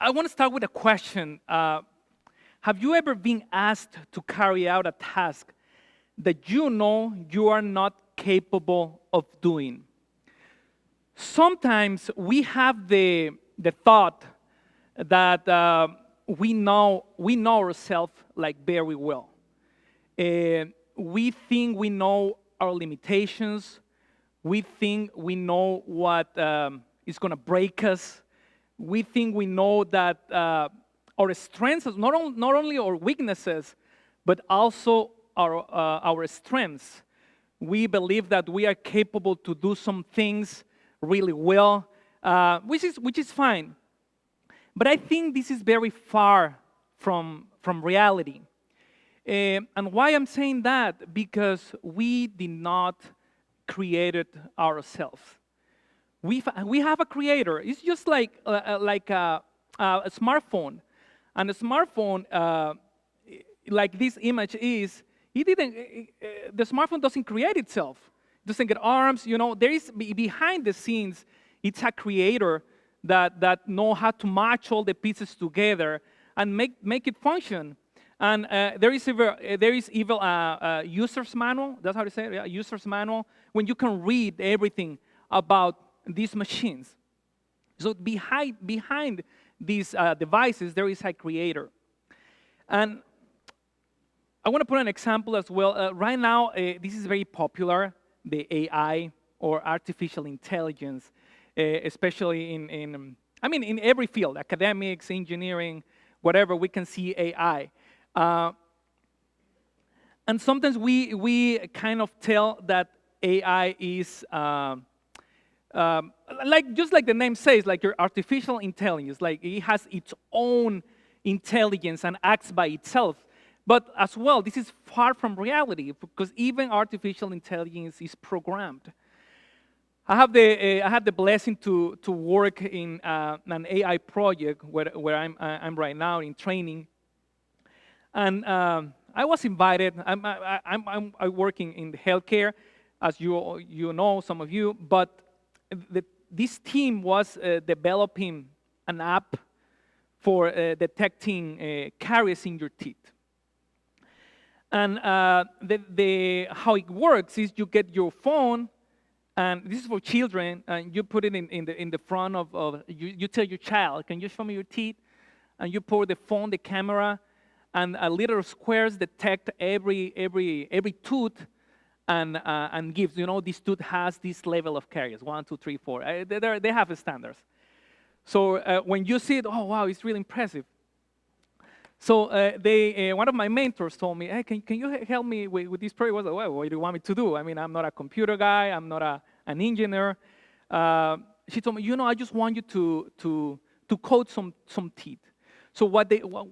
I want to start with a question. Have you ever been asked to carry out a task that you know you are not capable of doing? Sometimes we have the thought that we know ourselves like very well. We think we know our limitations. We think we know what is going to break us. We think we know that our strengths, not only our weaknesses, but also our strengths. We believe that we are capable to do some things really well, which is fine. But I think this is very far from reality. And why I'm saying that? Because we did not create it ourselves. We have a creator. It's just like a smartphone. And a smartphone, like this image is, the smartphone doesn't create itself. It doesn't get arms, there is, behind the scenes, it's a creator that know how to match all the pieces together and make it function. And there is even a user's manual, that's how to say it, a user's manual, when you can read everything about these machines. So behind these devices, there is a creator. And I want to put an example as well. Right now, this is very popular, the AI or artificial intelligence, especially in every field, academics, engineering, whatever, we can see AI. And sometimes we kind of tell that AI is just like the name says, like your artificial intelligence, like it has its own intelligence and acts by itself. But as well, this is far from reality because even artificial intelligence is programmed. I have the blessing to work in an AI project where I'm right now in training, and I was invited. I'm working in healthcare, as you know, some of you, but this team was developing an app for detecting caries in your teeth. And how it works is you get your phone, and this is for children, and you put it in the front of you tell your child, can you show me your teeth? And you pour the phone, the camera, and little squares detect every tooth, and gives, this tooth has this level of caries, 1, 2, 3, 4. They have standards. So when you see it, oh wow, it's really impressive. So one of my mentors told me, hey, can you help me with this project? I was like, well, what do you want me to do? I mean, I'm not a computer guy. I'm not an engineer. She told me, I just want you to code some teeth. So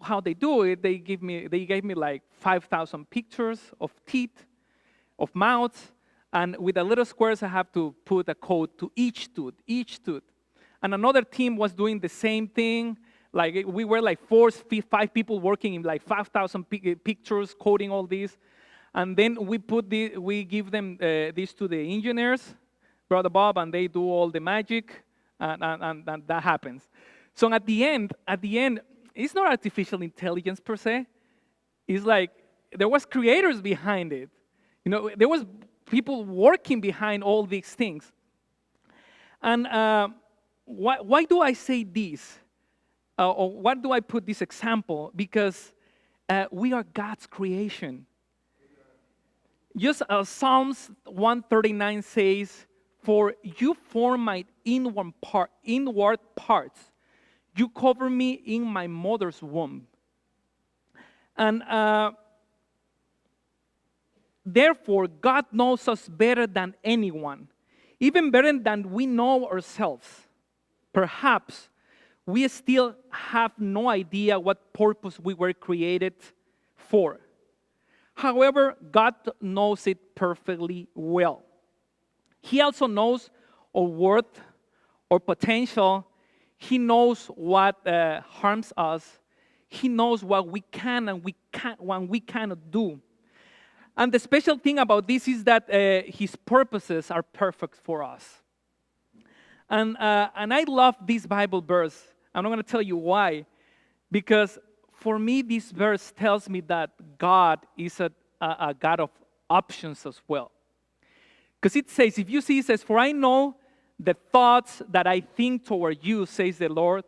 how they do it, they gave me like 5,000 pictures of teeth, of mouths, and with the little squares, I have to put a code to each tooth. And another team was doing the same thing. Like we were like 5 people working in like 5,000 pictures, coding all these, and then we give them this to the engineers, Brother Bob, and they do all the magic, and that happens. So at the end, it's not artificial intelligence per se. It's like there was creators behind it. There was people working behind all these things. And why do I say this? Or why do I put this example? Because we are God's creation. Just as Psalms 139 says, "For you form my inward parts. You cover me in my mother's womb." And therefore, God knows us better than anyone, even better than we know ourselves. Perhaps we still have no idea what purpose we were created for. However, God knows it perfectly well. He also knows our worth, our potential. He knows what harms us. He knows what we can and what we cannot do. And the special thing about this is that His purposes are perfect for us. And I love this Bible verse. I'm not going to tell you why. Because for me, this verse tells me that God is a God of options as well. Because it says, if you see, it says, for I know the thoughts that I think toward you, says the Lord,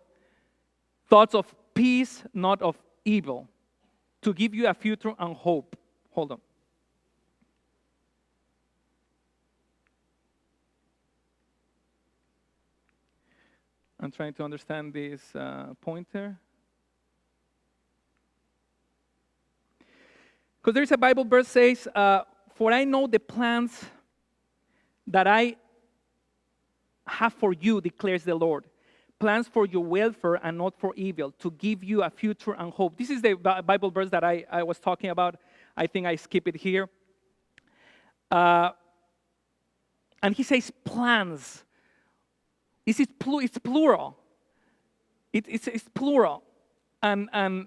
thoughts of peace, not of evil, to give you a future and hope. Hold on. I'm trying to understand this pointer. Because there's a Bible verse says, for I know the plans that I have for you, declares the Lord. Plans for your welfare and not for evil, to give you a future and hope. This is the Bible verse that I was talking about. I think I skip it here. And he says plans. It's plural. It's plural. And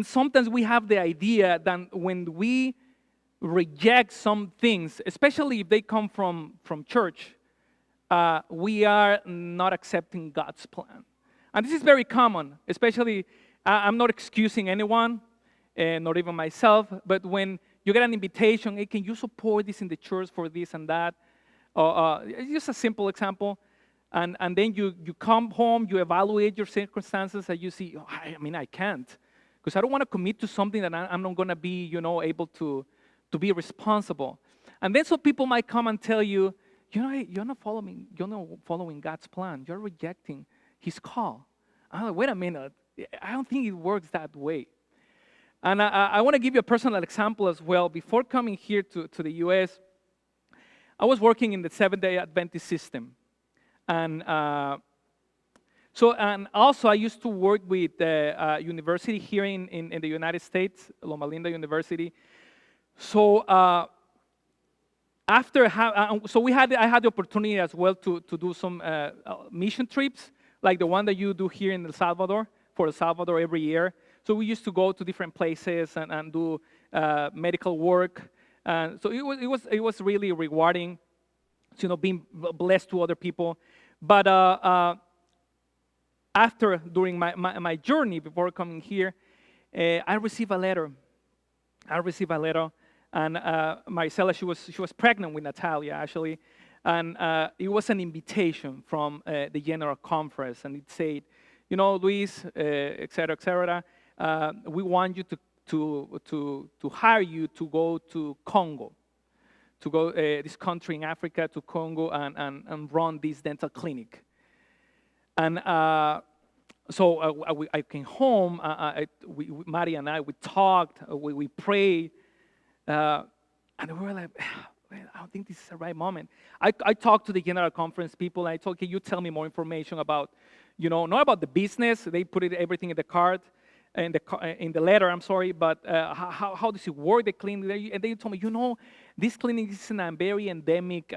sometimes we have the idea that when we reject some things, especially if they come from church, we are not accepting God's plan. And this is very common, especially, I'm not excusing anyone, not even myself, but when you get an invitation, hey, can you support this in the church for this and that? It's just a simple example. And then you come home, you evaluate your circumstances, and you see, I can't. Because I don't want to commit to something that I'm not going to be, able to be responsible. And then some people might come and tell you, hey, you're not following God's plan. You're rejecting His call. I'm like, wait a minute. I don't think it works that way. And I want to give you a personal example as well. Before coming here to the U.S., I was working in the Seventh-day Adventist system. And also I used to work with the university here in the United States, Loma Linda University. So I had the opportunity as well to do some mission trips, like the one that you do here in El Salvador, for El Salvador every year. So we used to go to different places and do medical work. So it was really rewarding, being blessed to other people. But during my journey before coming here, I received a letter. And Maricela, she was pregnant with Natalia, actually. And it was an invitation from the General Conference. And it said, Luis, et cetera, we want you to hire you to go to Congo, to go this country in Africa, to Congo, and run this dental clinic. And so I came home. Mari and I, we talked, we prayed. And we were like, I don't think this is the right moment. I talked to the General Conference people, and I told, can you tell me more information about, not about the business. They put everything in the card, in the letter, I'm sorry, but how does it work, the clinic? And they told me, this clinic is in a very endemic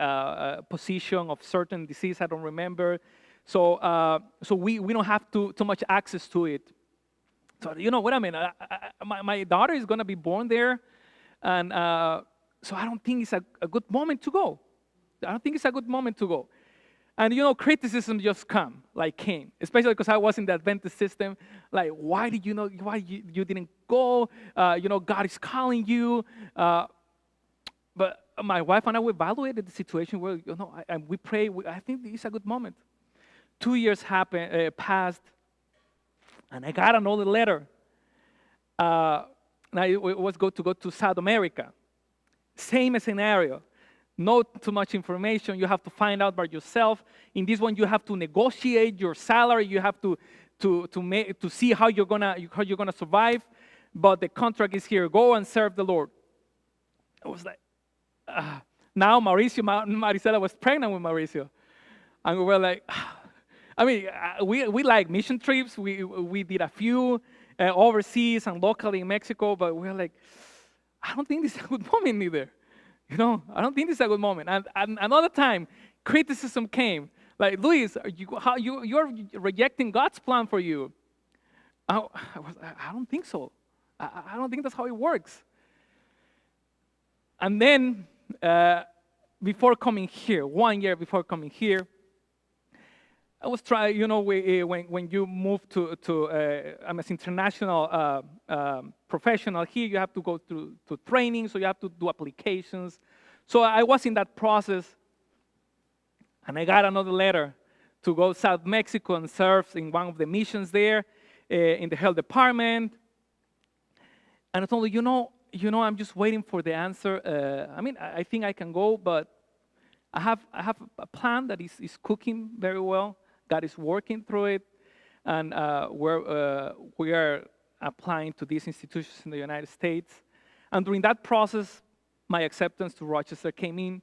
position of certain disease, I don't remember. So we don't have too much access to it. So you know what I mean? My daughter is going to be born there. And so I don't think it's a good moment to go. And criticism just came, especially because I was in the Adventist system. Like, why you didn't go? God is calling you. But my wife and I, we evaluated the situation where, and we pray. I think it's a good moment. 2 years passed, and I got another letter. Now it was to go to South America. Same scenario. Not too much information. You have to find out by yourself. In this one, you have to negotiate your salary. You have to see how you're gonna survive. But the contract is here. Go and serve the Lord. I was like, now Maricela was pregnant with Mauricio, and we were like, we like mission trips. We did a few overseas and locally in Mexico, but we were like, I don't think this is a good moment either. I don't think this is a good moment. And another time, criticism came. Like, Luis, you're rejecting God's plan for you. I don't think so. I don't think that's how it works. And then, 1 year before coming here, I was trying, when you move to I'm an international professional here, you have to go to training, so you have to do applications. So I was in that process, and I got another letter to go South Mexico and serve in one of the missions there in the health department. And I told her, I'm just waiting for the answer. I think I can go, but I have a plan that is cooking very well. God is working through it, and we are applying to these institutions in the United States. And during that process, my acceptance to Rochester came in.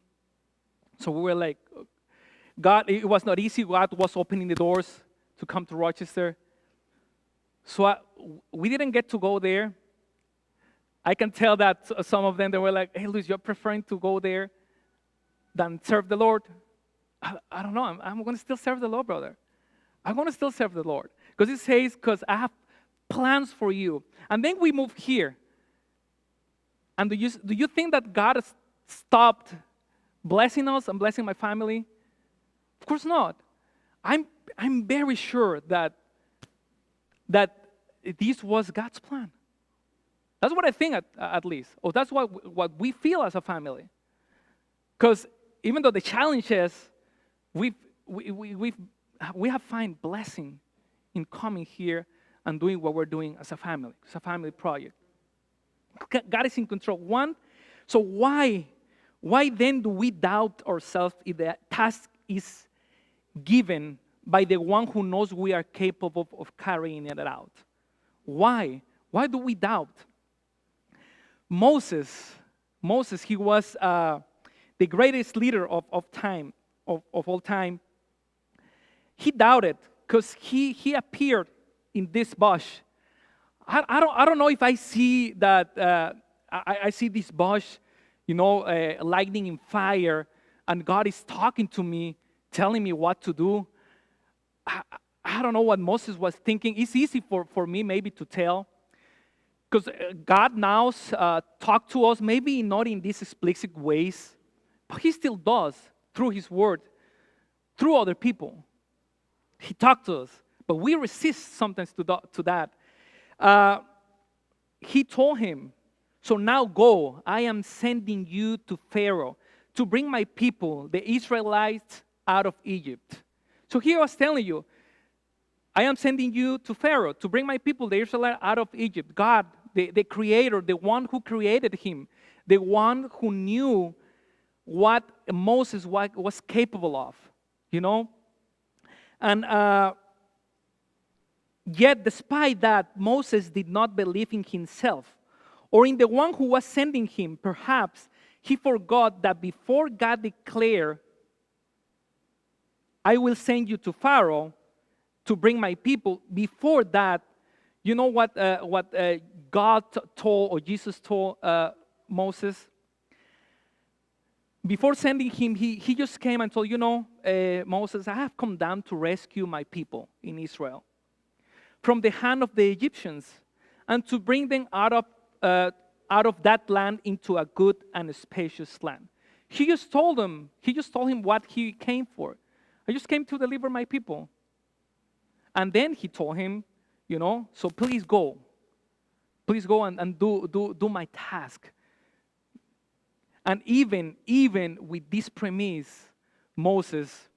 So we were like, God, it was not easy. God was opening the doors to come to Rochester. So we didn't get to go there. I can tell that some of them, they were like, hey, Luis, you're preferring to go there than serve the Lord. I don't know. I'm going to still serve the Lord, brother. I'm going to still serve the Lord. Because it says, because I have plans for you. And then we move here. And do you think that God has stopped blessing us and blessing my family? Of course not. I'm very sure that this was God's plan. That's what I think at least. Or that's what we feel as a family. Because even though the challenge is, we have found blessing in coming here and doing what we're doing as a family. It's a family project. God is in control. So why then do we doubt ourselves if the task is given by the one who knows we are capable of carrying it out? Why? Why do we doubt? Moses, he was the greatest leader of all time. He doubted because he appeared in this bush. I don't know if I see that. I see this bush, lightning and fire, and God is talking to me, telling me what to do. I don't know what Moses was thinking. It's easy for me maybe to tell, because God now talks to us, maybe not in these explicit ways, but He still does through His Word, through other people. He talks to us, but we resist sometimes to that. He told him, so now go, I am sending you to Pharaoh to bring my people, the Israelites, out of Egypt. So here I was telling you, I am sending you to Pharaoh to bring my people, the Israelites, out of Egypt. God, the creator, the one who created him, the one who knew what Moses was capable of, And yet, despite that, Moses did not believe in himself or in the one who was sending him. Perhaps he forgot that before God declared, I will send you to Pharaoh to bring my people. Before that, you know what God told, or Jesus told Moses? Before sending him, he just came and told, Moses, I have come down to rescue my people in Israel from the hand of the Egyptians and to bring them out of that land into a good and spacious land. He just told him what he came for. I just came to deliver my people. And then he told him, so please go. Please go and do my task. And even with this premise, Moses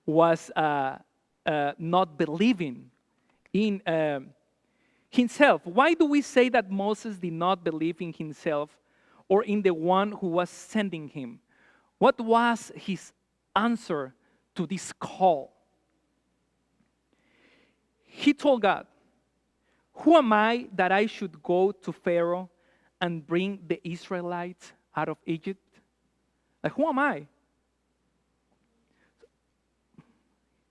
was not believing in himself. Why do we say that Moses did not believe in himself or in the one who was sending him? What was his answer to this call? He told God, who am I that I should go to Pharaoh and bring the Israelites out of Egypt? Like, who am I?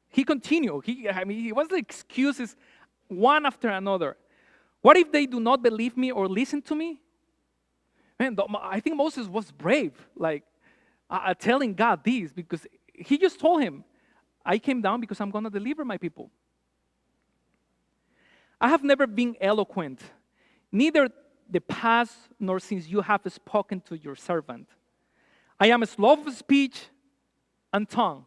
He continued. He was the excuses one after another. What if they do not believe me or listen to me? Man, I think Moses was brave, telling God this, because he just told him, I came down because I'm going to deliver my people. I have never been eloquent, neither the past nor since you have spoken to your servant. I am slow of speech and tongue.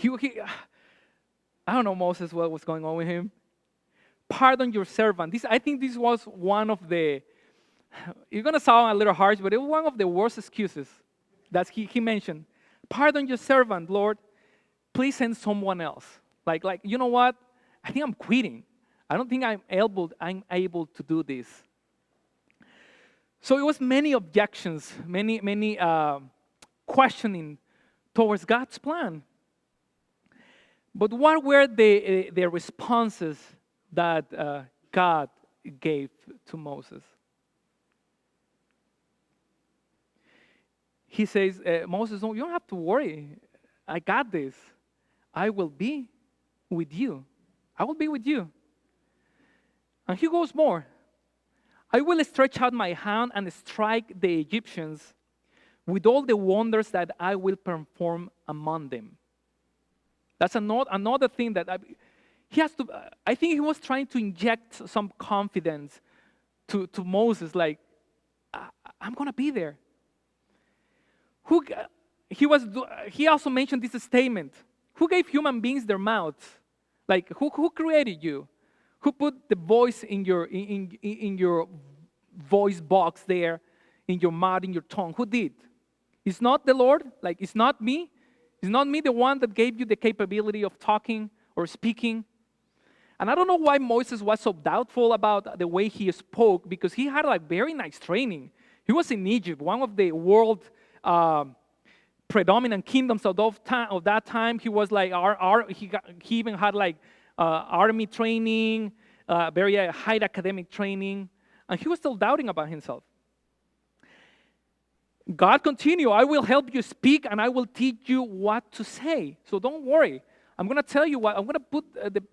I don't know, Moses, what was going on with him. Pardon your servant. I think this was one of the, you're going to sound a little harsh, but it was one of the worst excuses that he mentioned. Pardon your servant, Lord. Please send someone else. Like, you know what? I think I'm quitting. I don't think I'm able to do this. So it was many objections, many questioning towards God's plan. But what were the responses that God gave to Moses? He says, Moses, no, you don't have to worry. I got this. I will be with you. I will be with you. And he goes more. I will stretch out my hand and strike the Egyptians with all the wonders that I will perform among them. That's another thing that he has to. I think he was trying to inject some confidence to Moses, like, I'm going to be there. He also mentioned this statement. Who gave human beings their mouths? Like, who created you? Who put the voice in your voice box there, in your mouth, in your tongue? Who did? It's not the Lord? Like, it's not me? It's not me the one that gave you the capability of talking or speaking? And I don't know why Moses was so doubtful about the way he spoke, because he had like very nice training. He was in Egypt, one of the world predominant kingdoms of that time. He was like, he even had like army training, very high academic training, and he was still doubting about himself. God continued, I will help you speak and I will teach you what to say. So don't worry. I'm going to tell you what, I'm going to put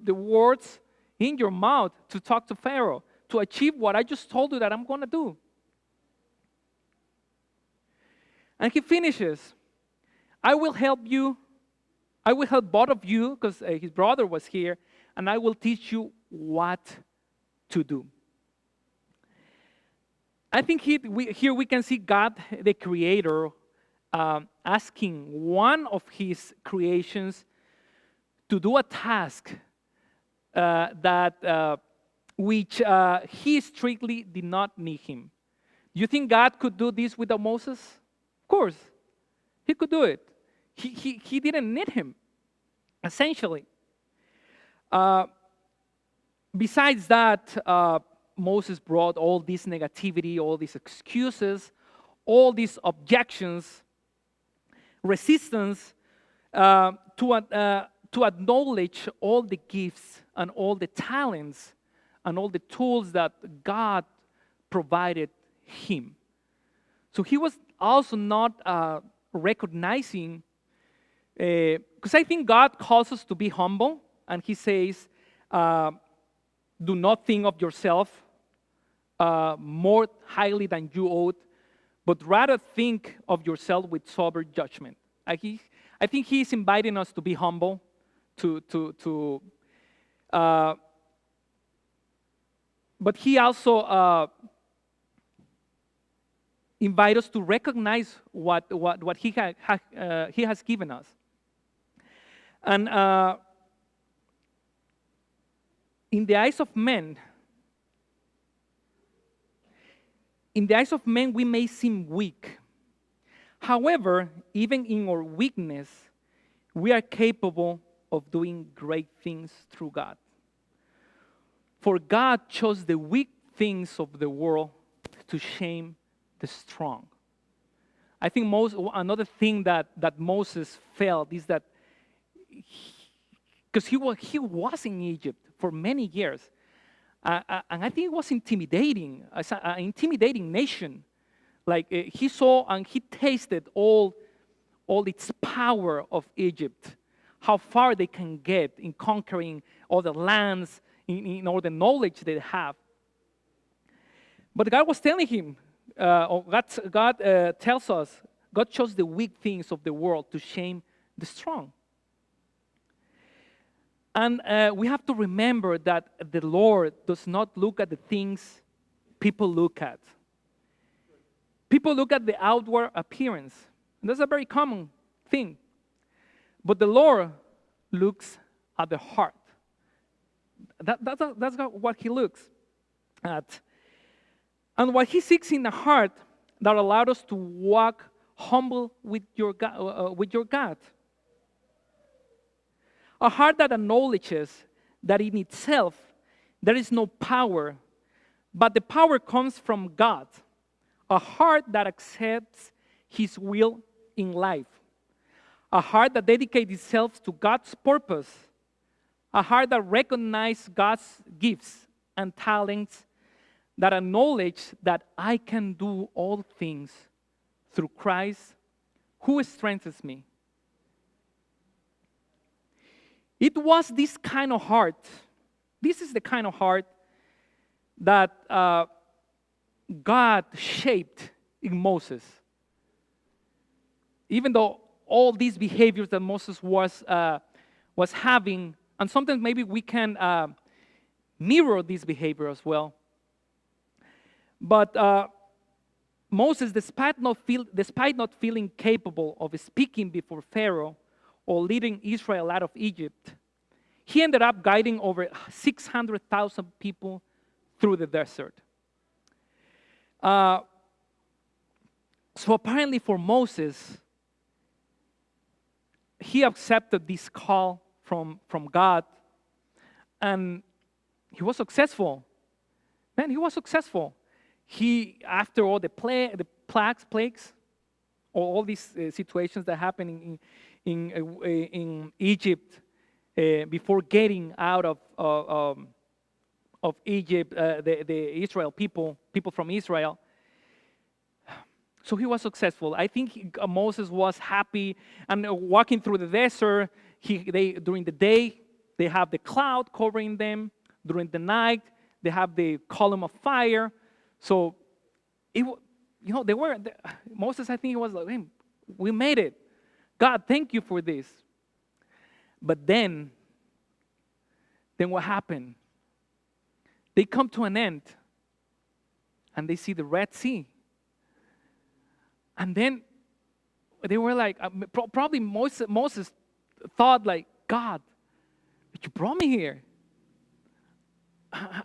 the words in your mouth to talk to Pharaoh, to achieve what I just told you that I'm going to do. And he finishes, I will help you. I will help both of you, because his brother was here, and I will teach you what to do. I think here we can see God, the Creator, asking one of His creations to do a task which He strictly did not need him. Do you think God could do this without Moses? Of course, He could do it. He didn't need him, essentially. Besides that, Moses brought all this negativity, all these excuses, all these objections, resistance to acknowledge all the gifts and all the talents and all the tools that God provided him. So he was also not recognizing, because I think God calls us to be humble, and He says, do not think of yourself more highly than you ought, but rather think of yourself with sober judgment. I think He's inviting us to be humble, but He also invites us to recognize what He has given us. And in the eyes of men, we may seem weak. However, even in our weakness, we are capable of doing great things through God. For God chose the weak things of the world to shame the strong. I think another thing that Moses felt is that because he was in Egypt for many years, and I think it was intimidating, as an intimidating nation. Like he saw and he tasted all its power of Egypt, how far they can get in conquering all the lands, in all the knowledge they have. But God was telling him, God tells us, God chose the weak things of the world to shame the strong. And we have to remember that the Lord does not look at the things people look at. People look at the outward appearance. And that's a very common thing. But the Lord looks at the heart. That's what he looks at. And what he seeks in the heart that allowed us to walk humble with your God. A heart that acknowledges that in itself there is no power, but the power comes from God. A heart that accepts His will in life. A heart that dedicates itself to God's purpose. A heart that recognizes God's gifts and talents, that acknowledge that I can do all things through Christ who strengthens me. It was this kind of heart. This is the kind of heart that God shaped in Moses. Even though all these behaviors that Moses was having, and sometimes maybe we can mirror this behavior as well. But Moses, despite not feeling capable of speaking before Pharaoh or leading Israel out of Egypt, he ended up guiding over 600,000 people through the desert. So apparently for Moses, he accepted this call from God, and he was successful. Man, he was successful. He, after all the plagues, all these situations that happened in Egypt, before getting out of Egypt, the Israel people from Israel. So he was successful. I think Moses was happy and walking through the desert. During the day, they have the cloud covering them. During the night, they have the column of fire. So, Moses, I think he was like, hey, we made it. God, thank you for this. But then what happened? They come to an end, and they see the Red Sea. And then they were like, probably Moses thought like, God, you brought me here.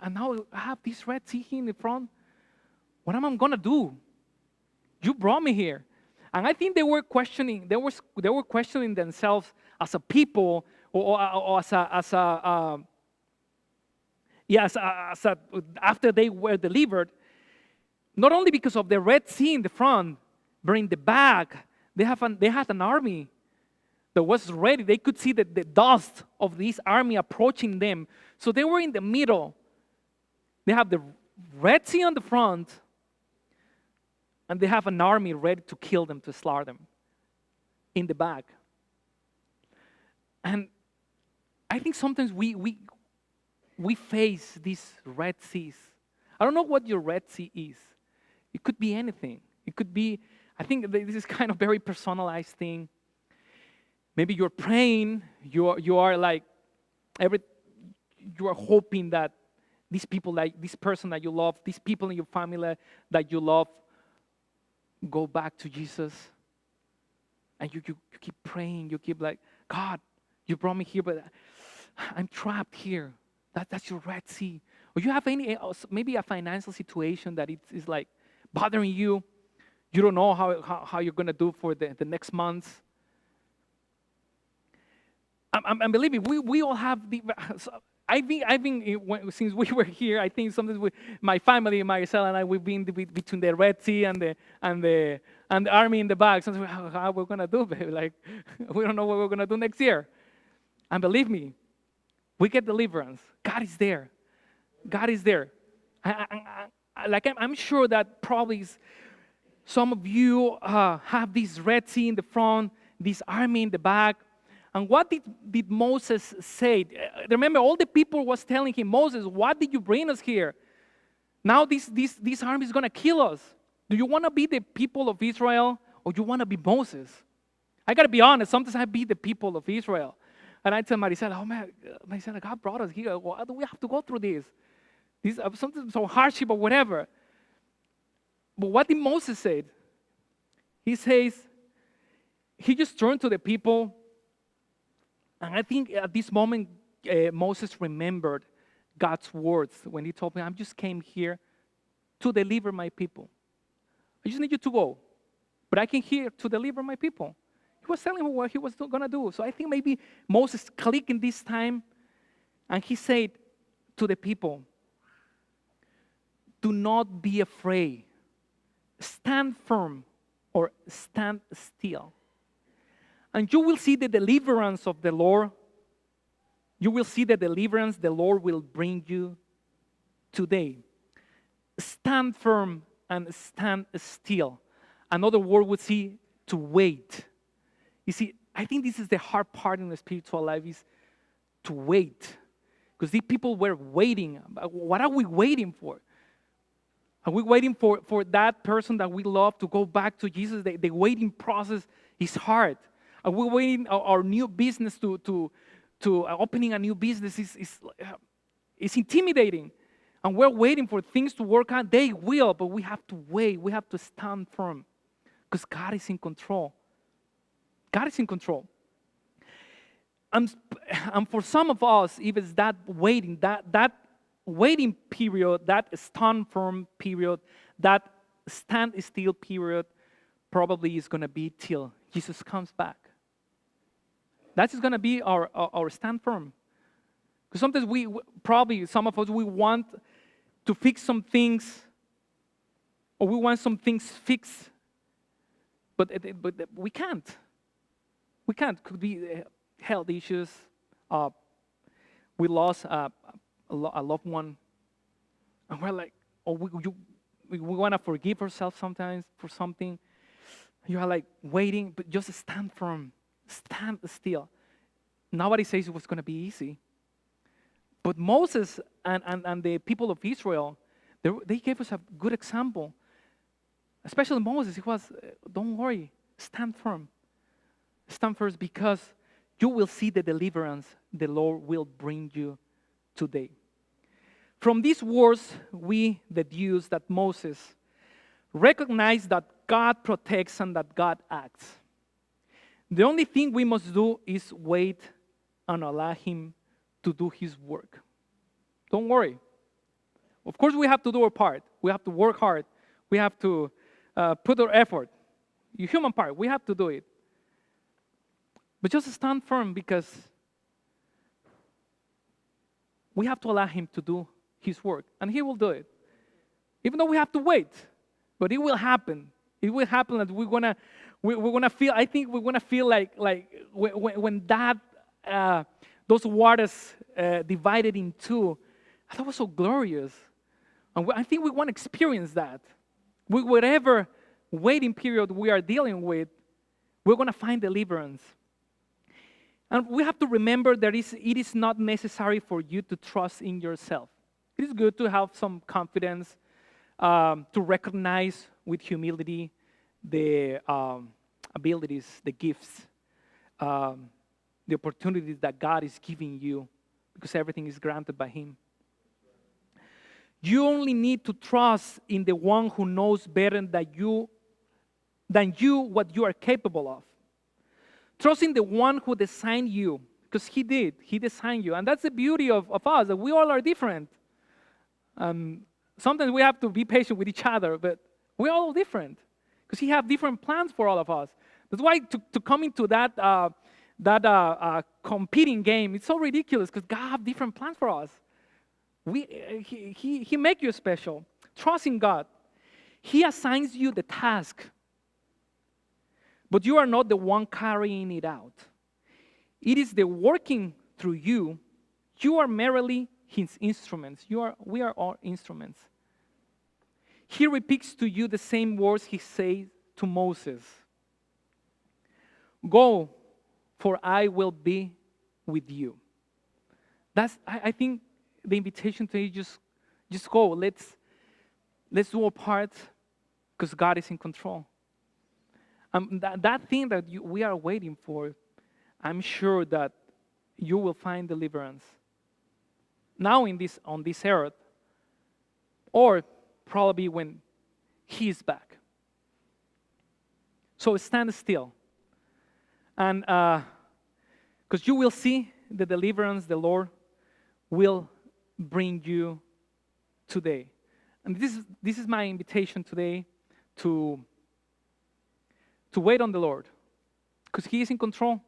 And now I have this Red Sea here in the front. What am I going to do? You brought me here. And I think they were questioning themselves as a people, or after they were delivered, not only because of the Red Sea in the front, but in the back, they had an army that was ready. They could see the dust of this army approaching them. So they were in the middle. They have the Red Sea on the front, and they have an army ready to kill them, to slaughter them in the back. And I think sometimes we face these Red Seas. I don't know what your Red Sea is. It could be anything. It could be, I think this is kind of very personalized thing. Maybe you're praying, you are like, you are hoping that these people, like this person that you love, these people in your family that you love, go back to Jesus. And you keep praying, you keep like, God, you brought me here, but I'm trapped here. That's your Red Sea. Or you have maybe a financial situation that is like bothering you. You don't know how you're going to do for the next months. And believe me, we all have I've been since we were here. I think sometimes my family, myself, and I, we've been between the Red Sea and the army in the back. Sometimes how we're gonna do, baby? Like we don't know what we're gonna do next year. And believe me, we get deliverance. God is there. God is there. I'm sure that probably some of you have this Red Sea in the front, this army in the back. And what did Moses say? Remember, all the people was telling him, Moses, what did you bring us here? Now this army is going to kill us. Do you want to be the people of Israel, or do you want to be Moses? I got to be honest, sometimes I be the people of Israel. And I tell Maricela, oh man, Maricela, God brought us here. Why do we have to go through this? This something so hardship or whatever. But what did Moses say? He says, he just turned to the people And I think at this moment, Moses remembered God's words when he told me, I just came here to deliver my people. I just need you to go. But I came here to deliver my people. He was telling me what he was going to do. So I think maybe Moses clicked in this time, and he said to the people, do not be afraid. Stand firm or stand still. And you will see the deliverance of the Lord. You will see the deliverance the Lord will bring you today. Stand firm and stand still. Another word would see to wait. You see, I think this is the hard part in the spiritual life, is to wait. Because these people were waiting. What are we waiting for? Are we waiting for that person that we love to go back to Jesus? The waiting process is hard. Are we waiting our new business to opening a new business is intimidating. And we're waiting for things to work out. They will, but we have to wait. We have to stand firm because God is in control. God is in control. And for some of us, if it's that waiting, that waiting period, that stand firm period, that stand still period, probably is going to be till Jesus comes back. That is going to be our stand firm. Because sometimes probably some of us, we want to fix some things, or we want some things fixed, but we can't. We can't. Could be health issues. We lost a loved one, and we're like, we want to forgive ourselves sometimes for something. You are like waiting, but just stand firm, stand still. Nobody says it was going to be easy, but Moses and the people of Israel, they gave us a good example. Especially Moses, he was, don't worry, stand firm. Stand first, because you will see the deliverance the Lord will bring you today. From these words, we deduce that Moses recognized that God protects and that God acts. The only thing we must do is wait and allow Him to do His work. Don't worry. Of course, we have to do our part. We have to work hard. We have to put our effort. The human part, we have to do it. But just stand firm, because we have to allow Him to do His work, and He will do it. Even though we have to wait, but it will happen. It will happen that we're gonna feel. I think we're gonna feel like when that those waters divided in two. I thought it was so glorious, and I think we want to experience that. With whatever waiting period we are dealing with, we're gonna find deliverance. And we have to remember that it is not necessary for you to trust in yourself. It is good to have some confidence, to recognize with humility the abilities, the gifts, the opportunities that God is giving you, because everything is granted by Him. You only need to trust in the one who knows better than you what you are capable of. Trust in the one who designed you, because He did. He designed you. And that's the beauty of us, that we all are different. Sometimes we have to be patient with each other, but we're all different, because He has different plans for all of us. That's why to come into that competing game, it's so ridiculous, because God has different plans for us. He make you special. Trust in God. He assigns you the task, but you are not the one carrying it out. It is the working through you. You are merely His instruments. We are all instruments. He repeats to you the same words He said to Moses. Go, for I will be with you. I think the invitation to you, just go. Let's do our part, because God is in control. That thing that we are waiting for, I'm sure that you will find deliverance now on this earth, or probably when He is back. So stand still, and because Because you will see the deliverance the Lord will bring you today. And this is my invitation today to wait on the Lord. Because He is in control.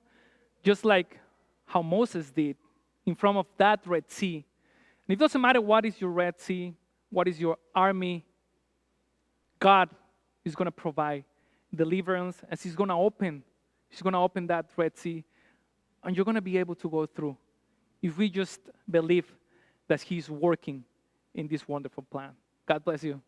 Just like how Moses did in front of that Red Sea. And it doesn't matter what is your Red Sea, what is your army, God is going to provide deliverance as He's going to open that Red Sea, and you're going to be able to go through if we just believe that He's working in this wonderful plan. God bless you.